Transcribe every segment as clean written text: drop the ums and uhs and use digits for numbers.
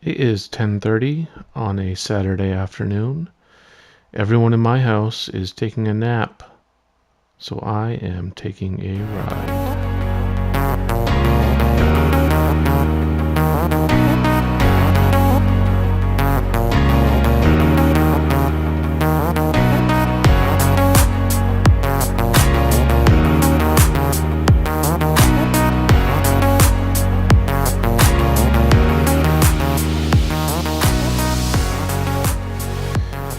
It is 10:30 on a Saturday afternoon. Everyone in my house is taking a nap, so I am taking a ride.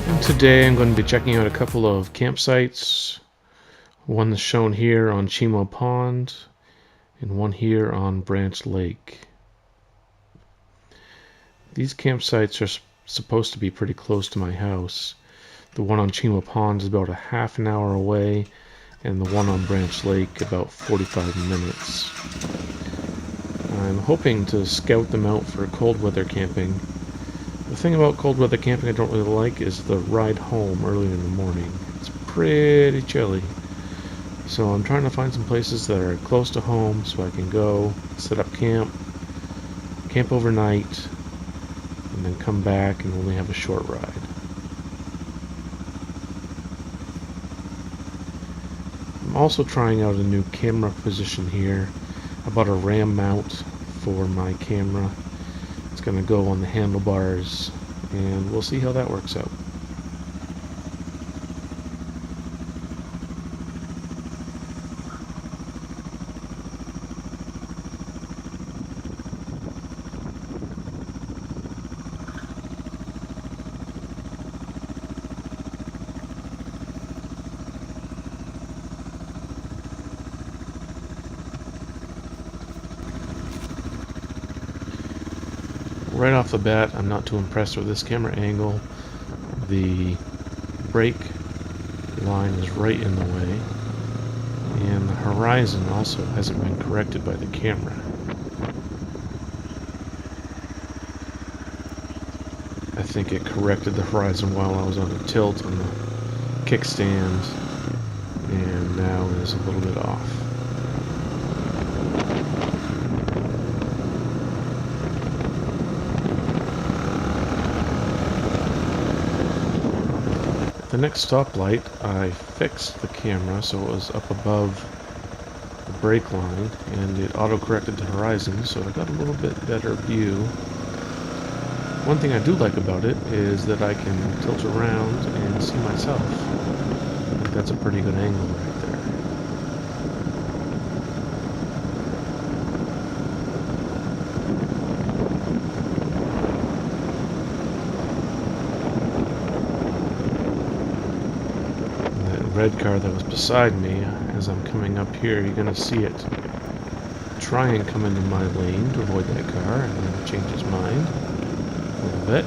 And today I'm going to be checking out a couple of campsites. One is shown here on Chimo Pond, and one here on Branch Lake. These campsites are supposed to be pretty close to my house. The one on Chimo Pond is about a half an hour away, and the one on Branch Lake about 45 minutes. I'm hoping to scout them out for cold weather camping. The thing about cold weather camping I don't really like is the ride home early in the morning. It's pretty chilly. So I'm trying to find some places that are close to home so I can go, set up camp overnight, and then come back and only have a short ride. I'm also trying out a new camera position here. I bought a RAM mount for my camera. It's going to go on the handlebars, and we'll see how that works out. Right off the bat, I'm not too impressed with this camera angle. The brake line is right in the way, and the horizon also hasn't been corrected by the camera. I think it corrected the horizon while I was on a tilt on the kickstand, and now is a little bit off. The next stoplight, I fixed the camera so it was up above the brake line, and it auto-corrected the horizon, so I got a little bit better view. One thing I do like about it is that I can tilt around and see myself. I think that's a pretty good angle right there. Red car that was beside me, as I'm coming up here, you're going to see it try and come into my lane to avoid that car, and then change its mind a little bit.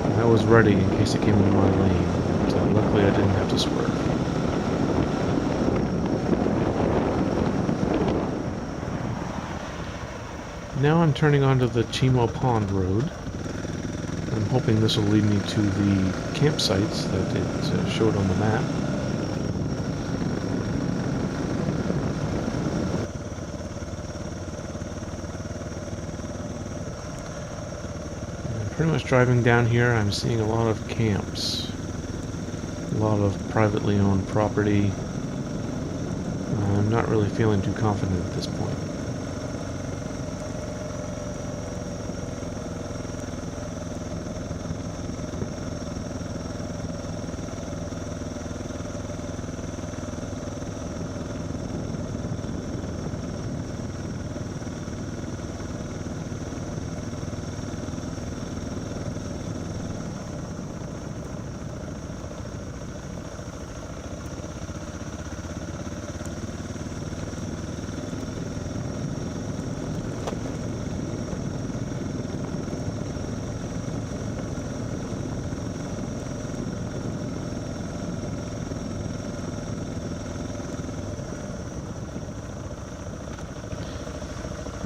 And I was ready in case it came into my lane, but luckily I didn't have to swerve. Now I'm turning onto the Chimo Pond Road. I'm hoping this will lead me to the campsites that it showed on the map. And pretty much driving down here, I'm seeing a lot of camps, a lot of privately owned property. I'm not really feeling too confident at this point.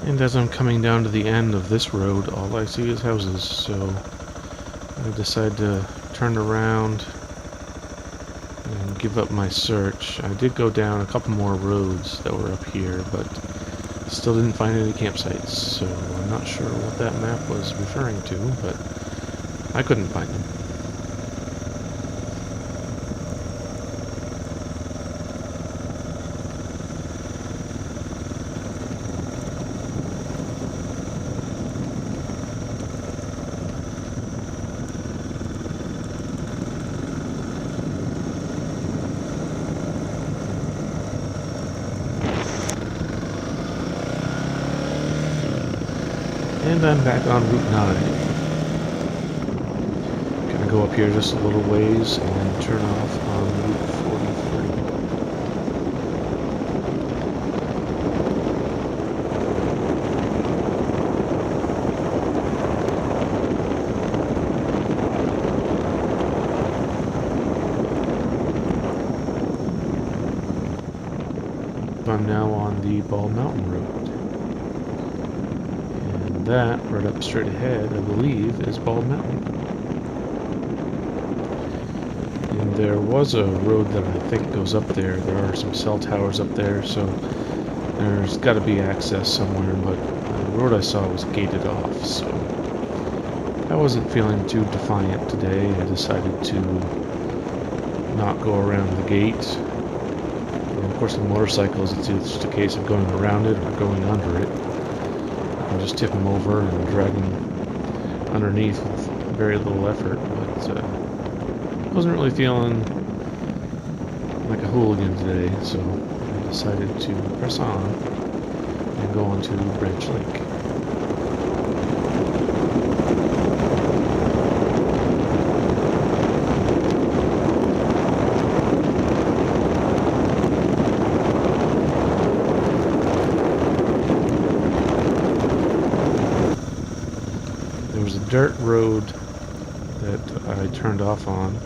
And as I'm coming down to the end of this road, all I see is houses, so I decide to turn around and give up my search. I did go down a couple more roads that were up here, but Still didn't find any campsites, so I'm not sure what that map was referring to, but I couldn't find them. And I'm back on Route 9. Gonna go up here just a little ways and turn off on Route 43. I'm now on the Bald Mountain Road. And that, right up straight ahead, I believe, is Bald Mountain. And there was a road that I think goes up there. There are some cell towers up there, so there's got to be access somewhere, but the road I saw was gated off, so I wasn't feeling too defiant today. I decided to not go around the gate. And of course, the motorcycles, it's just a case of going around it or going under it. I'll just tip them over and drag them underneath with very little effort, but I wasn't really feeling like a hooligan today, so I decided to press on and go on to Branch Lake. Dirt road that I turned off on,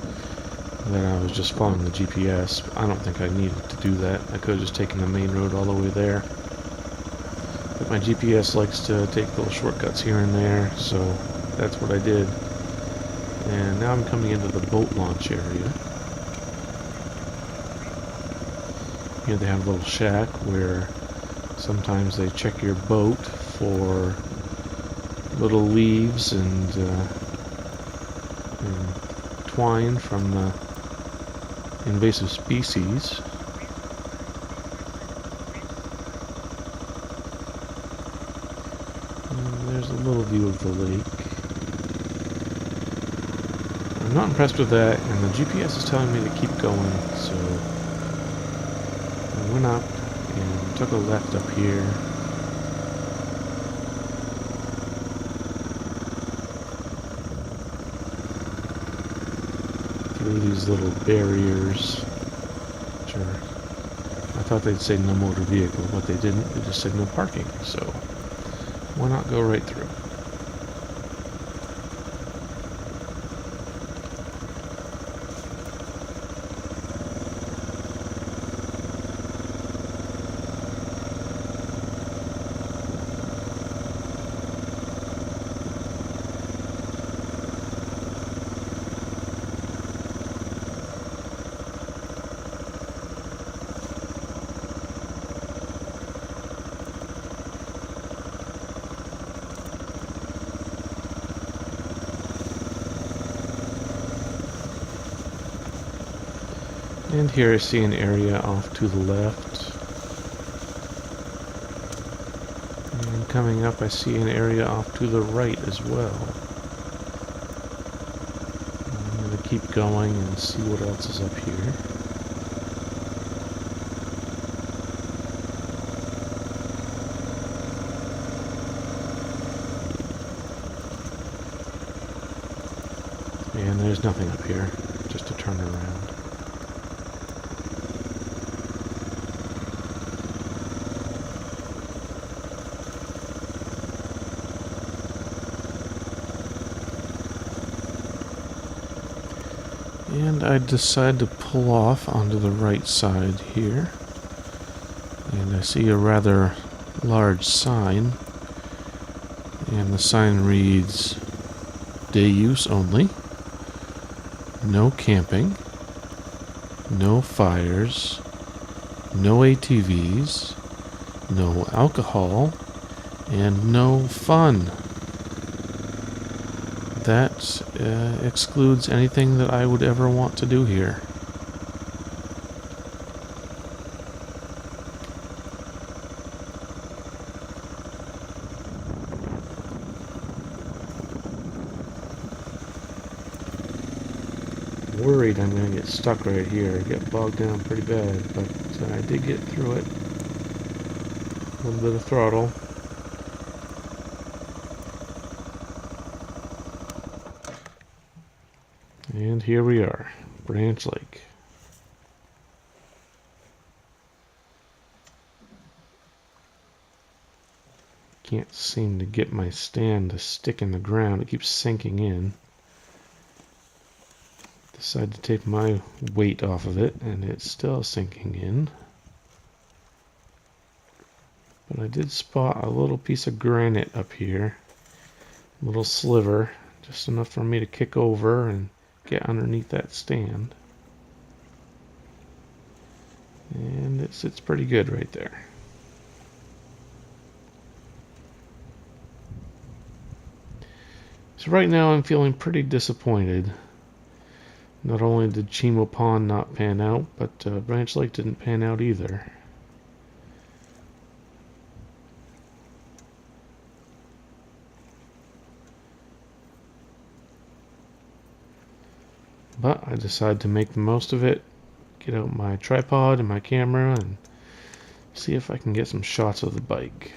that I was just following the GPS. I don't think I needed to do that. I could have just taken the main road all the way there. But my GPS likes to take little shortcuts here and there, so that's what I did. And now I'm coming into the boat launch area. Here they have a little shack where sometimes they check your boat for little leaves and twine from the invasive species. And there's a little view of the lake. I'm not impressed with that, and the GPS is telling me to keep going, so I went up and took a left up here. Through these little barriers, which are, I thought they'd say no motor vehicle, but they didn't. They just said no parking, so why not go right through? And here I see an area off to the left. And coming up I see an area off to the right as well. I'm going to keep going and see what else is up here. And there's nothing up here, just to turn around. And I decide to pull off onto the right side here. And I see a rather large sign. And the sign reads, "Day use only. No camping. No fires. No ATVs. no alcohol, and no fun. That excludes anything that I would ever want to do here. Worried I'm going to get stuck right here, get bogged down pretty bad, but I did get through it. A little bit of throttle. And here we are, Branch Lake. Can't seem to get my stand to stick in the ground, it keeps sinking in. Decided to take my weight off of it, and it's still sinking in. But I did spot a little piece of granite up here, a little sliver, just enough for me to kick over and get underneath that stand. And it sits pretty good right there. So right now I'm feeling pretty disappointed. Not only did Chimo Pond not pan out, but Branch Lake didn't pan out either. But I decided to make the most of it, get out my tripod and my camera, and see if I can get some shots of the bike.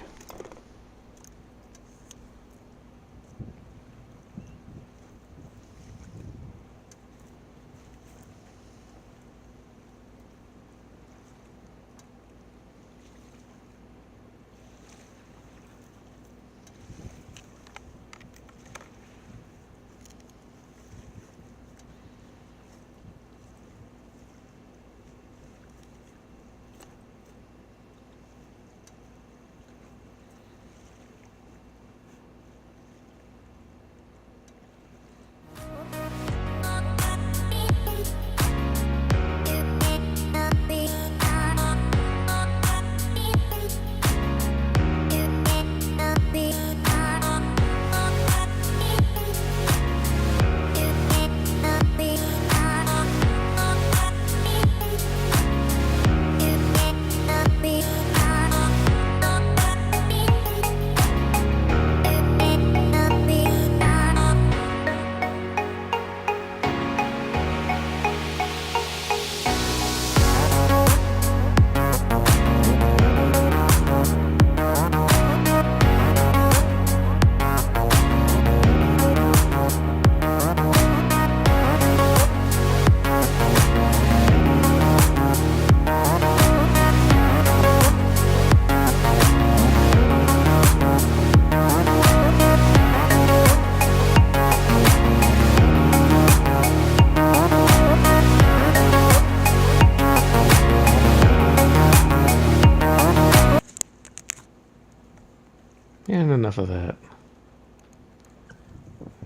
And enough of that.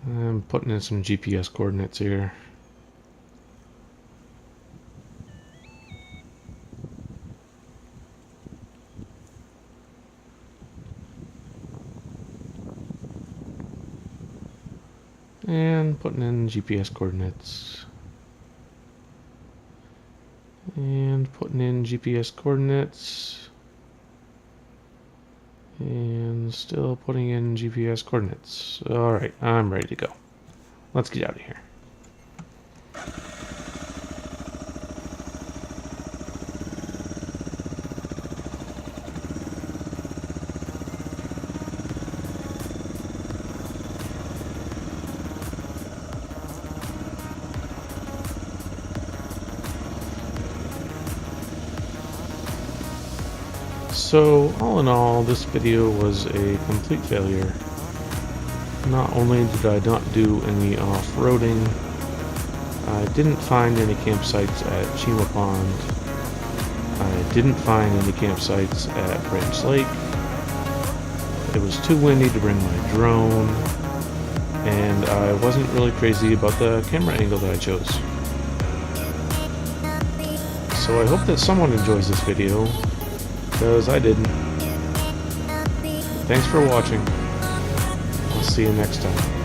I'm putting in some GPS coordinates here. And putting in GPS coordinates. And putting in GPS coordinates. And still putting in GPS coordinates. Alright, I'm ready to go. Let's get out of here. So, all in all, this video was a complete failure. Not only did I not do any off-roading, I didn't find any campsites at Chimo Pond, I didn't find any campsites at Branch Lake, it was too windy to bring my drone, and I wasn't really crazy about the camera angle that I chose. So I hope that someone enjoys this video, because I didn't. Thanks for watching. I'll see you next time.